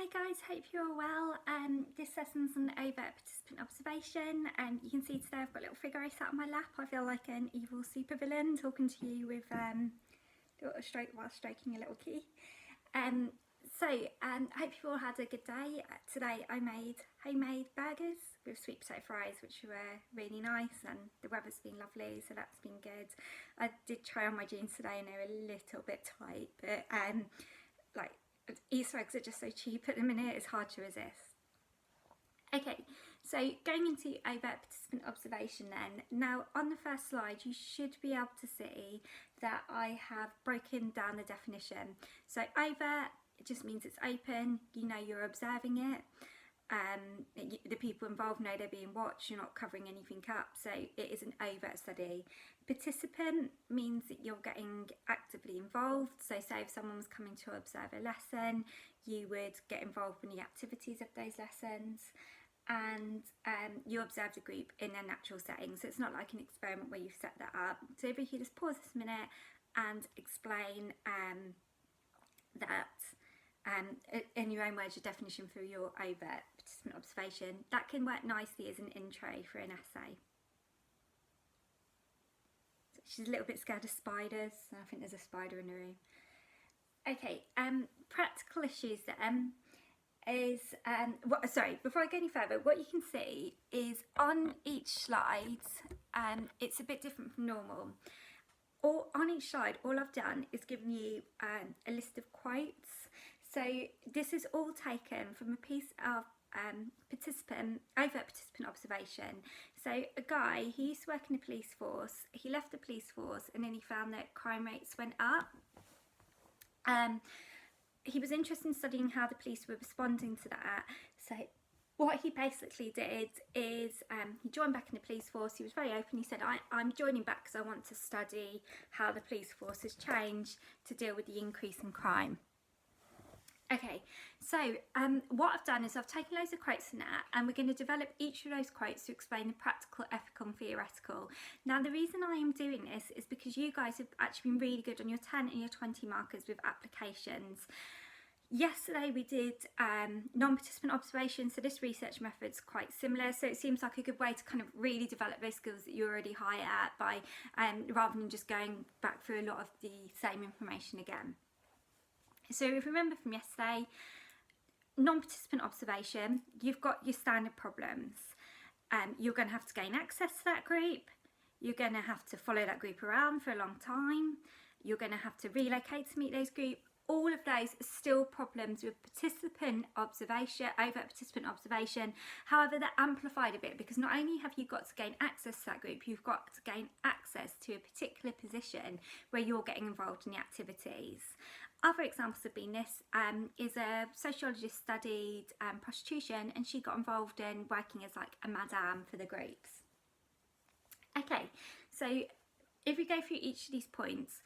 Hi guys, hope you're all well. This lesson's an overt participant observation. You can see today I've got a little figure sat on my lap. I feel like an evil supervillain talking to you with while stroking a little key. I hope you all had a good day. Today I made homemade burgers with sweet potato fries, which were really nice, and the weather's been lovely, so that's been good. I did try on my jeans today and they're a little bit tight, but Easter eggs are just so cheap at the minute, it's hard to resist. Okay, so going into overt participant observation then. Now on the first slide you should be able to see that I have broken down the definition. So overt, it just means it's open, you know you're observing it. The people involved know they're being watched, you're not covering anything up, so it is an overt study. Participant means that you're getting actively involved, so say if someone was coming to observe a lesson, you would get involved in the activities of those lessons, and you observe the group in their natural setting, so it's not like an experiment where you've set that up. So if you could just pause this a minute and explain that in your own words, your definition for your overt participant observation. That can work nicely as an intro for an essay. So she's a little bit scared of spiders, and I think there's a spider in the room. Okay, practical issues then is, before I go any further, what you can see is on each slide, it's a bit different from normal. Or on each slide, all I've done is given you a list of quotes. So this is all taken from a piece of overt participant observation. So a guy, he used to work in the police force, he left the police force and then he found that crime rates went up. He was interested in studying how the police were responding to that. So what he basically did is he joined back in the police force. He was very open. He said, I'm joining back because I want to study how the police force has changed to deal with the increase in crime. Okay, so what I've done is I've taken loads of quotes from that, and we're going to develop each of those quotes to explain the practical, ethical and theoretical. Now the reason I am doing this is because you guys have actually been really good on your 10 and your 20 markers with applications. Yesterday we did non-participant observation, so this research method's quite similar, so it seems like a good way to kind of really develop those skills that you're already high at by rather than just going back through a lot of the same information again. So if you remember from yesterday, non-participant observation, you've got your standard problems. You're going to have to gain access to that group, you're going to have to follow that group around for a long time, you're going to have to relocate to meet those groups. All of those are still problems with participant observation, overt participant observation. However, they're amplified a bit because not only have you got to gain access to that group, you've got to gain access to a particular position where you're getting involved in the activities. Other examples have been this is a sociologist studied prostitution, and she got involved in working as like a madame for the groups. Okay, so if we go through each of these points,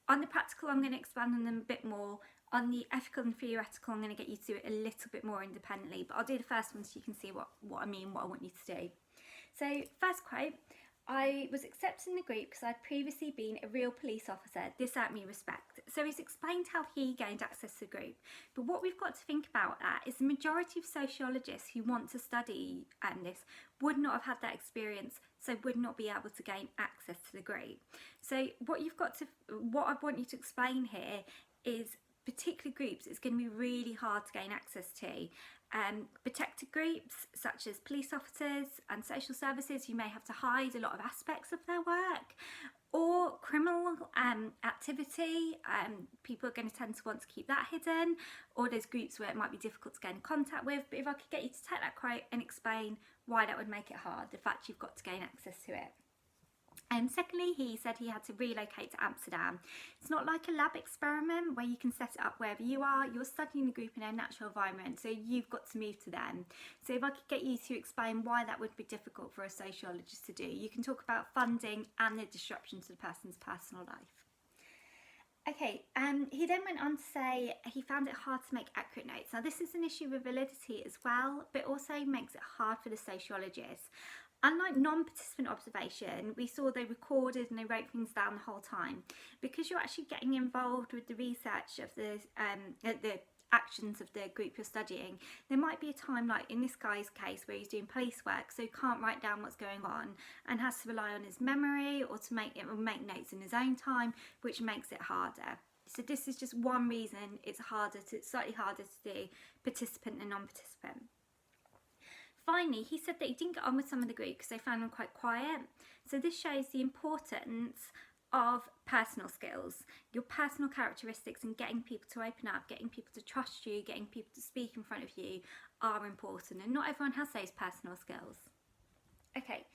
on the practical I'm going to expand on them a bit more. On the ethical and theoretical I'm going to get you to do it a little bit more independently, but I'll do the first one so you can see what I mean, what I want you to do. So first quote, I was accepted in the group because I'd previously been a real police officer. This earned me respect. So he's explained how he gained access to the group. But what we've got to think about that is the majority of sociologists who want to study this would not have had that experience, so would not be able to gain access to the group. So what I want you to explain here is particular groups it's going to be really hard to gain access to. Protected groups such as police officers and social services, you may have to hide a lot of aspects of their work, or criminal activity, people are going to tend to want to keep that hidden, or there's groups where it might be difficult to get in contact with. But if I could get you to take that quote and explain why that would make it hard, the fact you've got to gain access to it. Secondly, he said he had to relocate to Amsterdam. It's not like a lab experiment where you can set it up wherever you are. You're studying the group in a natural environment, so you've got to move to them. So if I could get you to explain why that would be difficult for a sociologist to do. You can talk about funding and the disruption to the person's personal life. Okay, he then went on to say he found it hard to make accurate notes. Now this is an issue with validity as well, but also makes it hard for the sociologists. Unlike non-participant observation, we saw they recorded and they wrote things down the whole time. Because you're actually getting involved with the research of the actions of the group you're studying. There might be a time, like in this guy's case, where he's doing police work, so he can't write down what's going on and has to rely on his memory or to make notes in his own time, which makes it harder. So this is just one reason it's slightly harder to do participant and non-participant. Finally, he said that he didn't get on with some of the group because they found him quite quiet. So this shows the importance of personal skills, your personal characteristics, and getting people to open up, getting people to trust you, getting people to speak in front of you are important, and not everyone has those personal skills. Okay,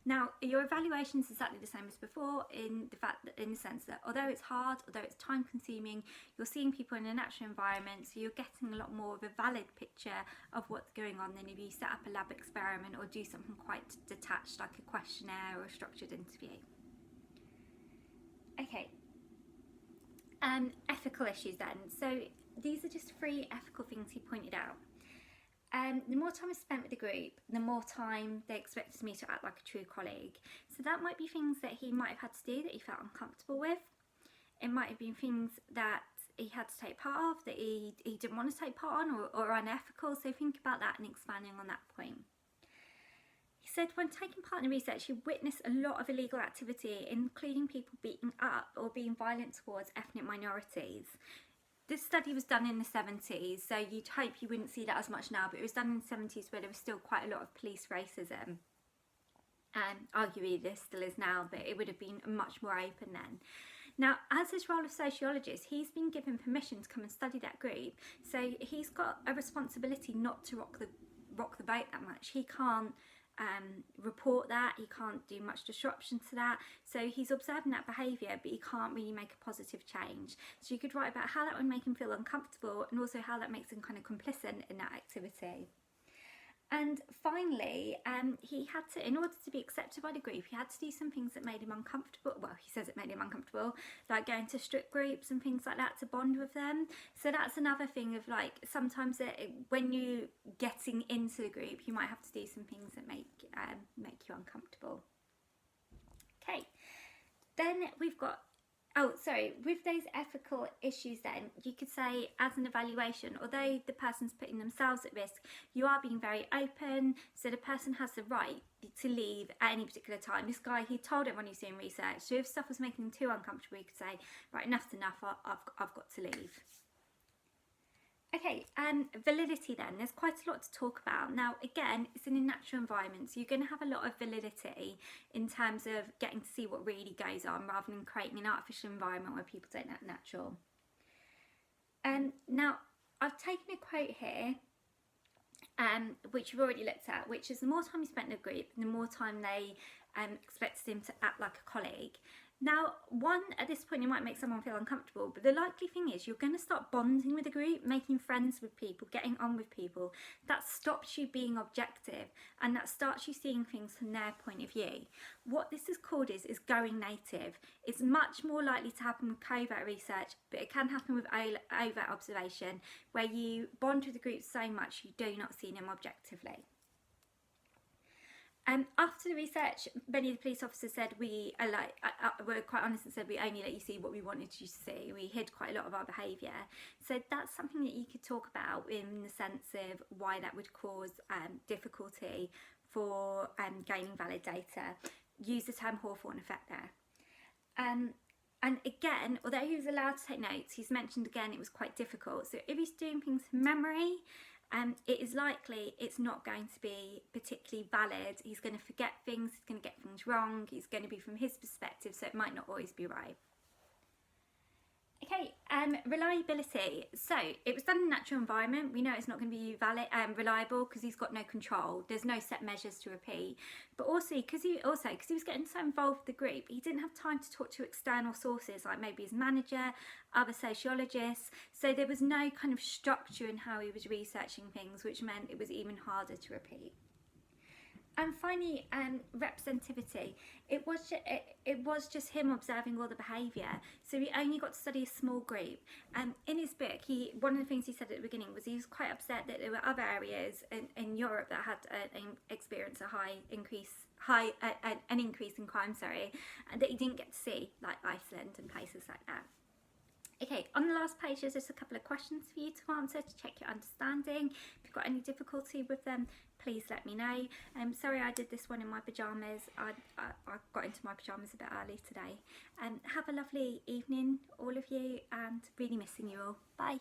now your evaluation is exactly the same as before in the sense that although it's hard, although it's time consuming, you're seeing people in a natural environment, so you're getting a lot more of a valid picture of what's going on than if you set up a lab experiment or do something quite detached like a questionnaire or a structured interview. Okay, ethical issues then. So these are just 3 ethical things he pointed out. The more time I spent with the group, the more time they expected me to act like a true colleague. So that might be things that he might have had to do that he felt uncomfortable with. It might have been things that he had to take part of that he didn't want to take part on or unethical. So think about that and expanding on that point. He said when taking part in research, he witnessed a lot of illegal activity, including people beating up or being violent towards ethnic minorities. This study was done in the 70s, so you'd hope you wouldn't see that as much now, but it was done in the 70s where there was still quite a lot of police racism. Arguably there still is now, but it would have been much more open then. Now, as his role of sociologist, he's been given permission to come and study that group, so he's got a responsibility not to rock the boat that much. He can't report that, he can't do much disruption to that, so he's observing that behaviour, but he can't really make a positive change. So you could write about how that would make him feel uncomfortable and also how that makes him kind of complicit in that activity. And finally, he had to, in order to be accepted by the group, he had to do some things that made him uncomfortable. Well, he says it made him uncomfortable, like going to strip groups and things like that to bond with them. So that's another thing of like, sometimes when you're getting into the group, you might have to do some things that make you uncomfortable. Okay, then we've got, with those ethical issues then, you could say as an evaluation, although the person's putting themselves at risk, you are being very open, so the person has the right to leave at any particular time. This guy, he told everyone he's doing research, so if stuff was making him too uncomfortable, he could say, right, enough's enough, I've got to leave. Okay, validity then. There's quite a lot to talk about. Now, again, it's in a natural environment, so you're going to have a lot of validity in terms of getting to see what really goes on rather than creating an artificial environment where people don't act natural. Now, I've taken a quote here, which you've already looked at, which is the more time you spent in a group, the more time they expected him to act like a colleague. Now, at this point, you might make someone feel uncomfortable, but the likely thing is you're going to start bonding with the group, making friends with people, getting on with people. That stops you being objective, and that starts you seeing things from their point of view. What this is called is going native. It's much more likely to happen with covert research, but it can happen with overt observation, where you bond with the group so much you do not see them objectively. After the research, many of the police officers said were quite honest and said we only let you see what we wanted you to see. We hid quite a lot of our behaviour. So that's something that you could talk about in the sense of why that would cause difficulty for gaining valid data. Use the term Hawthorne effect there. And again, although he was allowed to take notes, he's mentioned again it was quite difficult. So if he's doing things from memory, it is likely it's not going to be particularly valid. He's going to forget things, he's going to get things wrong, it's going to be from his perspective, so it might not always be right. Okay, reliability. So it was done in a natural environment. We know it's not going to be reliable because he's got no control. There's no set measures to repeat. But also because he was getting so involved with the group, he didn't have time to talk to external sources like maybe his manager, other sociologists. So there was no kind of structure in how he was researching things, which meant it was even harder to repeat. And finally, representativity. It was just him observing all the behaviour, so he only got to study a small group. In his book, one of the things he said at the beginning was he was quite upset that there were other areas in Europe that had experienced an increase in crime, and that he didn't get to see, like Iceland and places like that. Okay, on the last page there's just a couple of questions for you to answer to check your understanding. If you've got any difficulty with them, please let me know. Sorry I did this one in my pyjamas. I got into my pyjamas a bit early today. Have a lovely evening, all of you, and really missing you all. Bye.